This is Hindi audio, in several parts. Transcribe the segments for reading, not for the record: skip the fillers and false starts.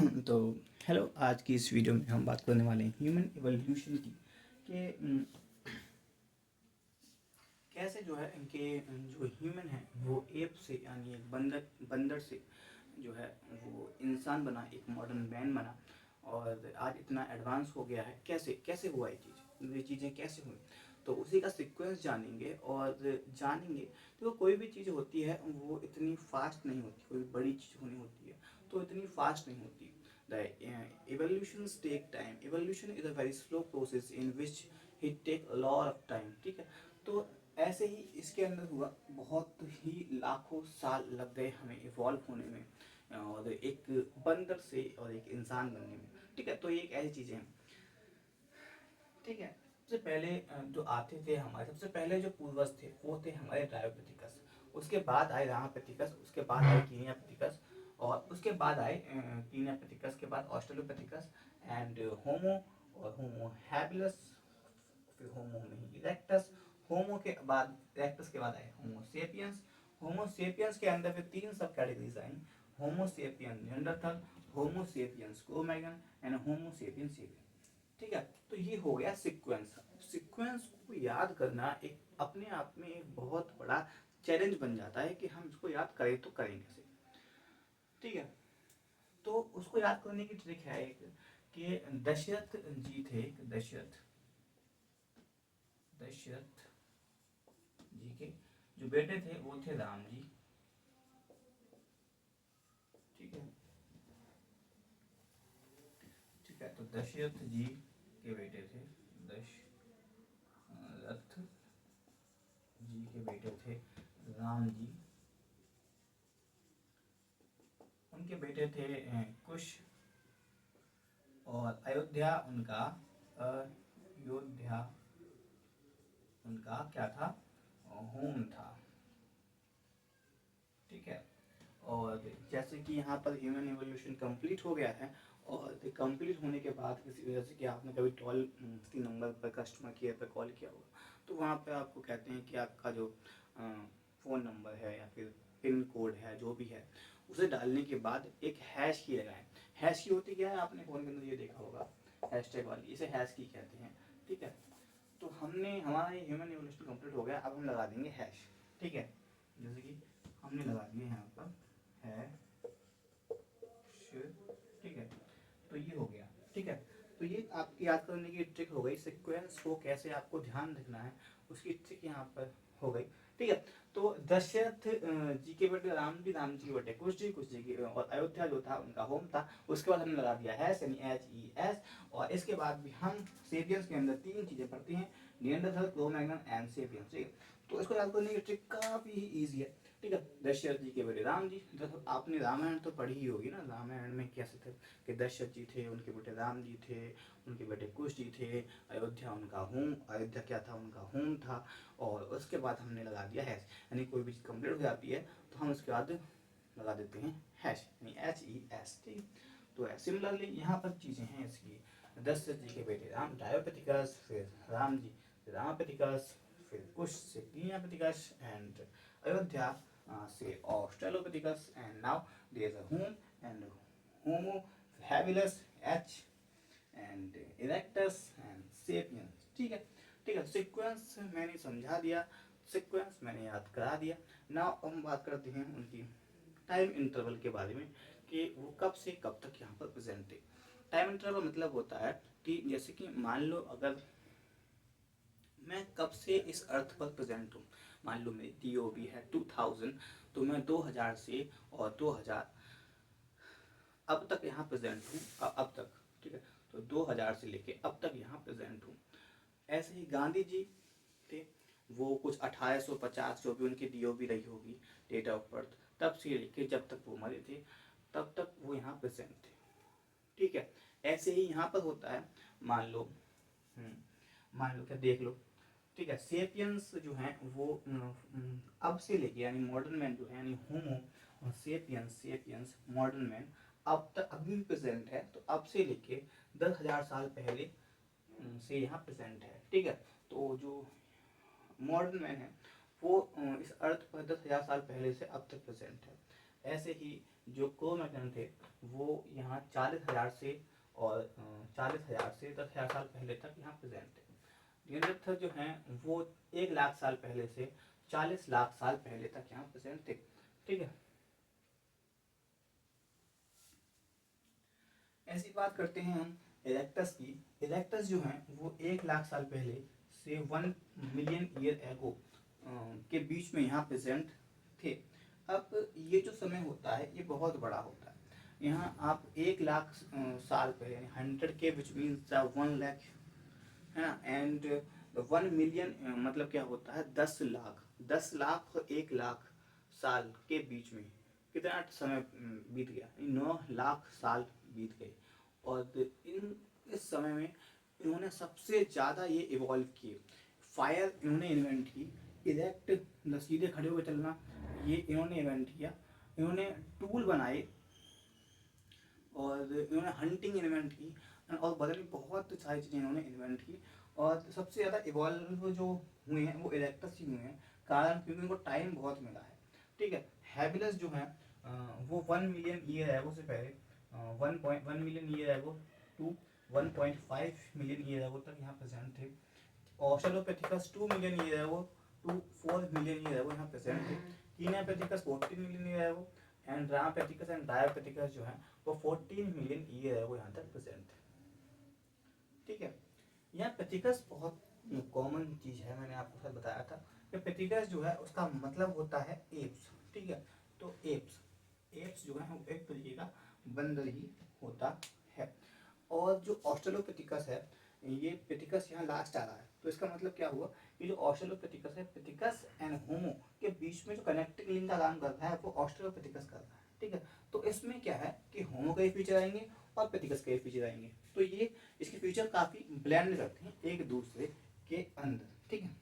तो हेलो, आज की इस वीडियो में हम बात करने वाले हैं ह्यूमन इवोल्यूशन की कि कैसे जो है इनके जो ह्यूमन है वो एप से यानी एक बंदर बंदर से जो है वो इंसान बना, एक मॉडर्न मैन बना और आज इतना एडवांस हो गया है। कैसे कैसे हुआ ये चीज़ें कैसे हुई, तो उसी का सीक्वेंस जानेंगे। और जानेंगे तो कोई भी चीज़ होती है वो इतनी फास्ट नहीं होती, कोई बड़ी चीज़ होनी होती है तो इतनी फास्ट नहीं होती। The evolutions take time. Evolution is a very slow process in which it take a lot of time. ठीक है, तो ऐसे ही इसके अंदर हुआ, बहुत ही लाखों साल लग गए हमें इवॉल्व होने में और एक बंदर से और एक इंसान बनने में। ठीक है, तो ये एक ऐसी चीज़ें हैं। ठीक है, सबसे पहले जो आते थे हमारे, सबसे पहले जो पूर्वज थे वो थे हमारे ड्रायोपिथिकस। उसके बाद आए रामापिथिकस, उसके बाद आए कीनियापिथिकस, और उसके बाद आए कीनियापिथिकस के बाद ऑस्ट्रेलोपिथिकस एंड होमो, और होमो हैबिलस, फिर होमो नहीं इरेक्टस, होमो के बाद इरेक्टस के बाद आए होमो सेपियंस। होमो सेपियंस के अंदर फिर तीन सब categories I, homo sapien Neanderthal, homo sapiens Cro-Magnon and homo sapien sapien. ठीक है, तो ये हो गया सीक्वेंस। सीक्वेंस को याद करना एक अपने आप में एक बहुत बड़ा चैलेंज बन जाता है कि हम इसको याद करें तो करें कैसे। ठीक है, तो उसको याद करने की ट्रिक है एक कि दशरथ जी थे, दशरथ दशरथ जी के जो बेटे थे वो थे राम जी। ठीक है, ठीक है, तो दशरथ जी के बेटे थे, दशरथ जी के बेटे थे राम जी। उनके बेटे थे कुश, और अयोध्या उनका अयोध्या उनका क्या था, होम था। ठीक है, और जैसे कि यहाँ पर ह्यूमन एवोल्यूशन कंप्लीट हो गया है, और कंप्लीट होने के बाद किसी वजह से कि आपने कभी टोल फ्री नंबर पर कस्टमर केयर पर कॉल किया होगा, तो वहाँ पे आपको कहते हैं कि आपका जो फ़ोन नंबर है या फिर पिन कोड है जो भी है, उसे डालने के बाद एक हैश की लगाएं। हैश की होती क्या है, आपने फ़ोन के अंदर ये देखा होगा, हैशटैग वाली, इसे हैश की कहते हैं। ठीक है, तो हमने हमारा ये ह्यूमन एवोल्यूशन कंप्लीट हो गया, अब हम लगा देंगे हैश। ठीक है, जैसे कि हमने लगा दिया यहाँ पर हैश। ठीक है, तो ये हो गया। ठीक है, तो ये आपकी याद करने की ट्रिक हो गई, सीक्वेंस को कैसे आपको ध्यान रखना है उसकी ट्रिक यहाँ पर हो गई। ठीक है, तो दशरथ जी के बेटे राम जी, राम जी के बेटे कुछ जी की, और अयोध्या जो था उनका होम था। उसके बाद हमने लगा दिया हैश यानी HES, और इसके बाद भी हम सेपियंस के अंदर तीन चीज़ें पढ़ते हैं, निएंडरथल, क्रो-मैग्नन एंड सेपियंस। ठीक है, तो इसको याद करने की ट्रिक काफ़ी ही ईजी है। ठीक है, दशरथ जी के बेटे राम जी, तो आपने रामायण तो पढ़ी ही होगी ना, रामायण में कैसे थे कि दशरथ जी थे, उनके बेटे राम जी थे, उनके बेटे कुश जी थे, अयोध्या उनका होम, अयोध्या क्या था, उनका होम था। और उसके बाद हमने लगा दिया हैश, यानी कोई भी चीज़ कंप्लीट हो जाती है तो हम उसके बाद लगा देते हैं हैश यानी HES। ठीक, तो सिमिलरली यहाँ पर चीज़ें हैं इसकी, दशरथ जी के बेटे राम डायोपेथिकस, फिर राम जी रामापेथिकस, फिर कुश से कीनियापेथिकस एंड अयोध्या say Australopithecus, and now there is a home and Homo habilis H and Erectus and Sapiens। ठीक है, ठीक है, सीक्वेंस मैंने समझा दिया, सीक्वेंस मैंने याद करा दिया। नाउ हम बात करते हैं उनकी टाइम इंटरवल के बारे में कि वो कब से कब तक यहाँ पर प्रेजेंट थे। टाइम इंटरवल मतलब होता है कि जैसे कि मान लो अगर मैं कब से इस अर्थ पर प्रेजेंट हूँ, मान लो मेरी DOB है 2000, तो मैं 2000 से और 2000 अब तक यहाँ प्रेजेंट हूँ, अब तक। ठीक है, तो 2000 से लेके अब तक यहाँ प्रेजेंट हूँ। ऐसे ही गांधी जी थे, वो कुछ 1850 जो भी उनकी DOB रही होगी, डेट ऑफ बर्थ, तब से लेके जब तक वो मरे थे तब तक वो यहाँ प्रेजेंट थे। ठीक है, ऐसे ही यहाँ पर होता है, मान लो मान लो क्या देख लो। ठीक है, सेपियंस जो हैं वो अब से लेके यानी मॉडर्न मैन जो है यानी होमो, और सेपियंस सेपियंस मॉडर्न मैन अब तक अभी भी प्रेजेंट है, तो अब से लेके 10,000 साल पहले से यहाँ प्रेजेंट है। ठीक है, तो जो मॉडर्न मैन है वो इस अर्थ पर 10,000 साल पहले से अब तक प्रेजेंट है। ऐसे ही जो क्रो-मैगन थे वो यहाँ 40,000 से और 40,000 से 10,000 साल पहले तक यहाँ प्रेजेंट थे। नियंडरथल जो हैं वो 1 लाख साल पहले से 40 लाख साल पहले तक यहाँ प्रेजेंट थे। ठीक है, ऐसी बात करते हैं हम इरेक्टस की। इरेक्टस जो हैं वो 1 लाख साल पहले से 1 मिलियन ईयर एगो के बीच में यहाँ प्रेजेंट थे। अब ये जो समय होता है ये बहुत बड़ा होता है। यहाँ आप 1 लाख साल पहले 100 के विच मीन्स 1 लाख है ना, एंड 1 मिलियन मतलब क्या होता है 10 लाख। 10 लाख और 1 लाख साल के बीच में कितना समय बीत गया, 9 लाख साल बीत गए। और इस समय में इन्होंने सबसे ज़्यादा ये इवॉल्व किए। फायर इन्होंने इन्वेंट की, इरेक्ट सीधे खड़े होकर चलना ये इन्होंने इन्वेंट किया। इन्होंने टूल बनाए और इन्होंने हंटिंग इन्वेंट की और बदल बहुत सारी चीज़ें इन्होंने इन्वेंट की। और सबसे ज़्यादा इवॉल्व जो हुए हैं वो इरेक्टस ही हुए हैं, कारण क्योंकि उनको टाइम बहुत मिला है। ठीक है, हैबिलस जो है वो 1 मिलियन ईयर एगो से पहले 1 million year ago to 1.5 million year ago तक यहाँ प्रेजेंट थे। Australopithecus 2 million year ago to 4 million year ago यहाँ प्रेजेंट थे। Kenyapithecus 14 million year ago and Ramapithecus and Dryopithecus जो है वो 14 मिलियन ईयर एगो यहाँ तक प्रेजेंट थे। ठीक है, यहाँ पेथिकस बहुत कॉमन चीज़ है, मैंने आपको साथ बताया था कि पेथिकस जो है उसका मतलब होता है एप्स। ठीक है, तो एप्स जो है वो एक तरीके का बंदर ही होता है। और जो ऑस्ट्रेलोपिथिकस है, ये पेथिकस यहाँ लास्ट आ रहा है, तो इसका मतलब क्या हुआ कि जो ऑस्ट्रेलोपिथिकस है, पेथिकस एंड होमो के बीच में जो कनेक्टिंग लिंक का काम करता है वो ऑस्ट्रेलोपिथिकस करता है। ठीक है, तो इसमें क्या है कि होमो के फीचर आएंगे और पेथिकस के फीचर आएंगे, तो ये इसके फीचर काफ़ी ब्लेंड करते हैं एक दूसरे के अंदर। ठीक है,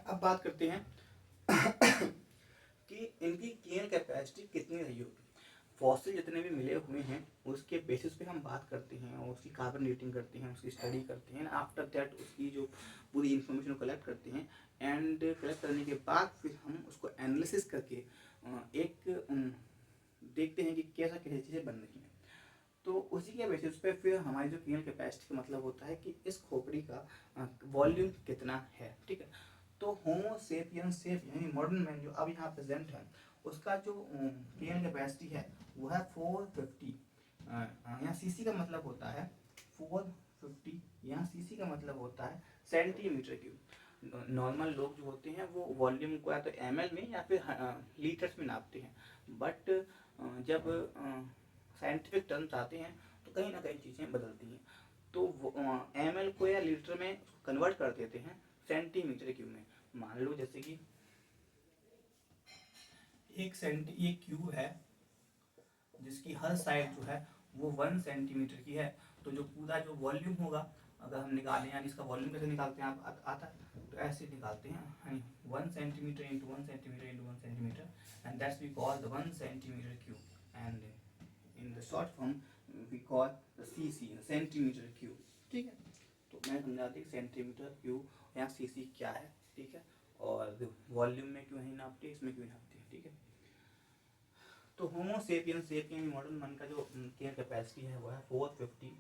अब बात करते हैं कि इनकी केयर कैपेसिटी कितनी रही होगी। फॉसिल जितने भी मिले हुए हैं उसके बेसिस पे हम बात करते हैं और उसकी कार्बन डेटिंग करते हैं, उसकी स्टडी करते हैं। आफ्टर दैट उसकी जो पूरी इंफॉर्मेशन कलेक्ट करते हैं एंड कलेक्ट करने के बाद फिर हम उसको एनालिसिस करके एक देखते हैं कि कैसा कैसी चीज़ें बन रही हैं। तो उसी के बेसिस पे फिर हमारी जो क्लिनिकल कैपेसिटी का मतलब होता है कि इस खोपड़ी का वॉल्यूम कितना है। ठीक है, तो होमो सेपियंस यानी मॉडर्न मैन जो अब यहाँ प्रेजेंट है उसका जो क्लिनिकल कैपेसिटी है वो है 450। यहाँ सीसी का मतलब होता है 450, यहाँ सीसी का मतलब होता है सेंटीमीटर क्यूब। नॉर्मल लोग जो होते हैं वो वॉल्यूम को या तो ml में या फिर लीटर्स में नापते हैं, बट जब साइंटिफिक टर्म्स आते हैं तो कहीं ना कहीं चीज़ें बदलती हैं, तो ml को या लीटर में कन्वर्ट कर देते हैं सेंटीमीटर क्यूब में। मान लो जैसे कि एक क्यूब है जिसकी हर साइड जो है वो 1 सेंटीमीटर की है, तो जो पूरा जो वॉल्यूम होगा अगर हम निकालें, यानी इसका वॉल्यूम कैसे निकालते हैं आप आता है तो ऐसे निकालते हैं 1 centimetre into 1 centimetre into 1 centimetre and that's we call the 1 centimetre cube and in the short form we call the CC centimetre cube. ठीक है, तो मैं समझा दी सेंटीमीटर क्यूब यहाँ सीसी क्या है। ठीक है, और वॉल्यूम में क्यों नहीं नापते, इसमें क्यों नापते हैं। ठीक है, तो होमो सेपियंस मॉडर्न मन का जो केयर कैपेसिटी है वो है 450।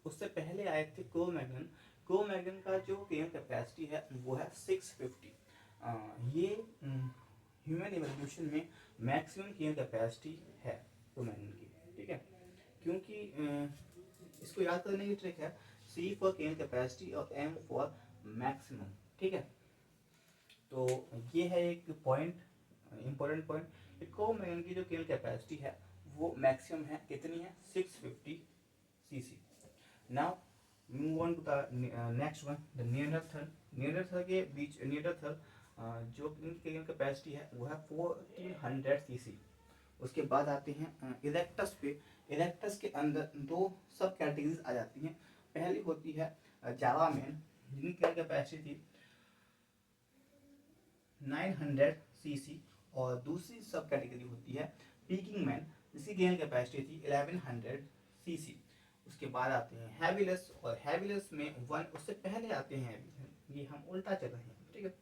उससे पहले आए थे क्रो-मैगन का जो केयर कैपेसिटी है वो है 650। ये ह्यूमन इवोल्यूशन में मैक्सिमम केयर कैपेसिटी है क्रो-मैगन की। ठीक है, क्योंकि इसको याद करने की ट्रिक है C फॉर केयर कैपेसिटी और M फॉर मैक्सिमम। ठीक है, तो ये है एक पॉइंट, इम्पोर्टेंट पॉइंट। क्रो-मैगन की जो केयर कैपेसिटी है वो मैक्सिमम है, कितनी है 650 CC. Now move on to the next one, the Neanderthal. Neanderthal जो केयर कैपेसिटी है वो है 1400 सीसी। उसके बाद आते हैं इरेक्टस पे। इरेक्टस के अंदर 2 सब कैटेगरीज आ जाती हैं। पहली होती है जावा मैन जिनकी केयर कैपेसिटी थी 900 सीसी, और दूसरी सब कैटेगरी होती है पीकिंग मैन जिसकी गेन कैपेसिटी थी 1100 सीसी। उसके बाद आते हैं हैविलस, और हैविलस में 1 उससे पहले आते हैं, ये हम उल्टा चल रहे हैं। ठीक है,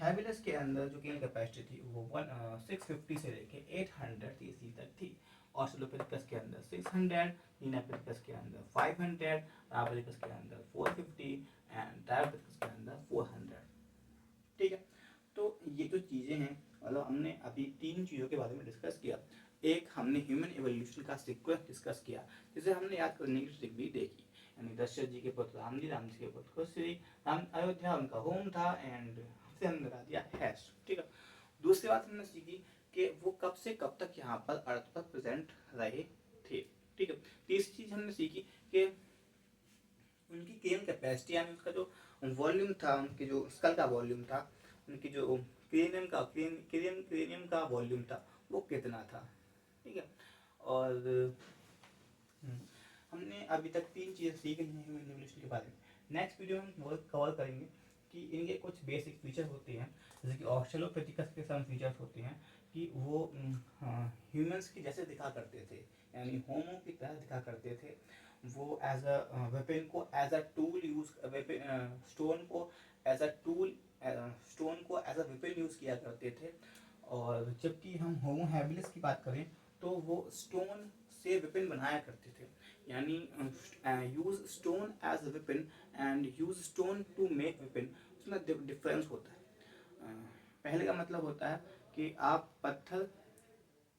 हैबिलस के अंदर जो केन कैपेसिटी थी वो 650 से लेके 800 सीसी तक थी। ऑस्ट्रेलोपिथेकस के अंदर 600, नीनापिथेकस के अंदर 500, रापिथेकस के अंदर 450 एंड डायोपिथेकस के अंदर 400। ठीक है, तो ये जो चीज़ें हैं, मतलब हमने अभी 3 चीज़ों के बारे में डिस्कस किया। एक, हमने ह्यूमन एवोल्यूशन का सीक्वेंस डिस्कस किया, जिसे हमने याद करने की ट्रिक भी देखी, यानी दशरथ जी के पुत्र राम जी के पुत्र कुशरी, राम अयोध्या उनका होम था एंड हमसे हमने लगा दिया हैश। ठीक है, दूसरी बात हमने सीखी कि वो कब से कब तक यहाँ पर अर्थ पर प्रेजेंट रहे थे। ठीक है, तीसरी चीज हमने सीखी कि उनकी केन कैपेसिटी, यानी उसका जो वॉल्यूम था, उनके जो स्कल का वॉल्यूम था, उनकी जो क्रेनियम का वॉल्यूम था, वो कितना था। ठीक है, और हमने अभी तक 3 चीज़ें सीख ली हैं ह्यूमन एवोल्यूशन के बारे में। नेक्स्ट वीडियो में हम कवर करेंगे कि इनके कुछ बेसिक फीचर होते हैं, जैसे कि ऑस्ट्रेलोपिथेकस के सम फीचर्स होते हैं कि वो ह्यूमंस की जैसे दिखा करते थे, यानी होमो की तरह दिखा करते थे। वो एज अ वेपन को as a tool use, stone को एज अ टूल, स्टोन को एज अ वेपन यूज किया करते थे। और जबकि हम होमो हैबिलिस की बात करें तो वो स्टोन से वेपन बनाया करते थे, यानी use stone as a weapon and use stone to make weapon. उसमें डिफरेंस होता है। पहले का मतलब होता है कि आप पत्थर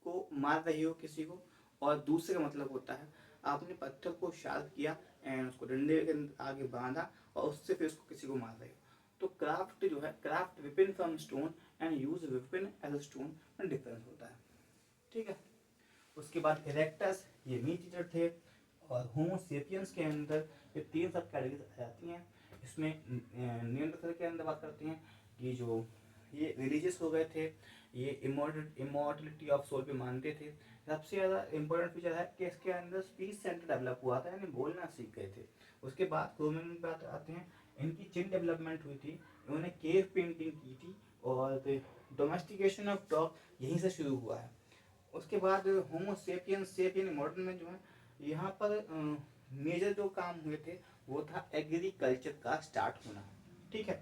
को मार रहे हो किसी को, और दूसरे का मतलब होता है आपने पत्थर को शार्प किया एंड उसको डंडे के आगे बांधा और उससे फिर उसको किसी को मार रहे हो। तो क्राफ्ट जो है, craft weapon from stone and use weapon as a stone में डिफरेंस होता है। ठीक है, उसके बाद इरेक्टस, ये मीट ईटर थे। और होमो सेपियंस के अंदर ये 3 सब कैटेगरीज आ जाती हैं। इसमें नियंत्रण के अंदर बात करते हैं कि जो ये रिलीजियस हो गए थे, ये इमॉर्टलिटी ऑफ सोल पे मानते थे। सबसे ज़्यादा इंपॉर्टेंट फीचर है कि इसके अंदर स्पीच सेंटर डेवलप हुआ था, यानी बोलना सीख गए थे। उसके बाद क्रोमिंग में बात आते हैं, इनकी चिन डेवलपमेंट हुई थी, इन्होंने केव पेंटिंग की थी, और डोमेस्टिकेशन ऑफ डॉग यहीं से शुरू हुआ है। उसके बाद होमो सेपियन मॉडर्न में जो है, यहाँ पर मेजर जो काम हुए थे वो था एग्रीकल्चर का स्टार्ट होना। ठीक है,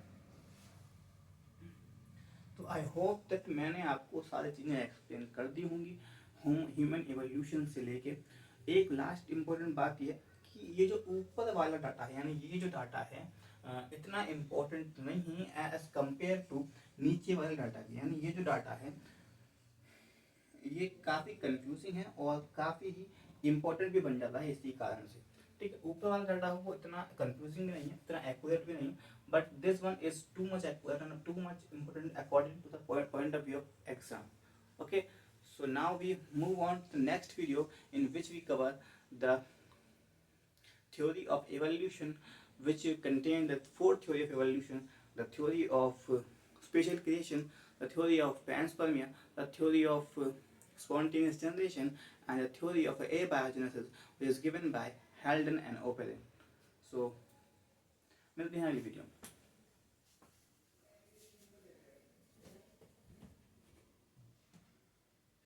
तो आई होप दैट मैंने आपको सारी चीज़ें एक्सप्लेन कर दी होंगी ह्यूमन एवोल्यूशन से लेके। एक लास्ट इम्पोर्टेंट बात यह कि ये जो ऊपर वाला डाटा है, यानी ये जो डाटा है इतना इम्पोर्टेंट नहीं है एज कम्पेयर टू नीचे वाले डाटा की। यानी ये जो डाटा है ये काफ़ी कंफ्यूजिंग है और काफ़ी ही इम्पोर्टेंट भी बन जाता है इसी कारण से। ठीक है, ऊपर वाला डाटा हो वो इतना कंफ्यूजिंग भी नहीं है, इतना एक्यूरेट भी नहीं है, but this one is too much accurate and too much important according to the point of view of exam. Okay, so now we move on to the next video in which we cover the theory of evolution, which contain the 4th theory of evolution: the theory of spatial creation, the theory of panspermia, the theory of spontaneous generation, and the theory of abiogenesis, which is given by Haldane and Opelin. So मिलते हैं अगली वीडियो में।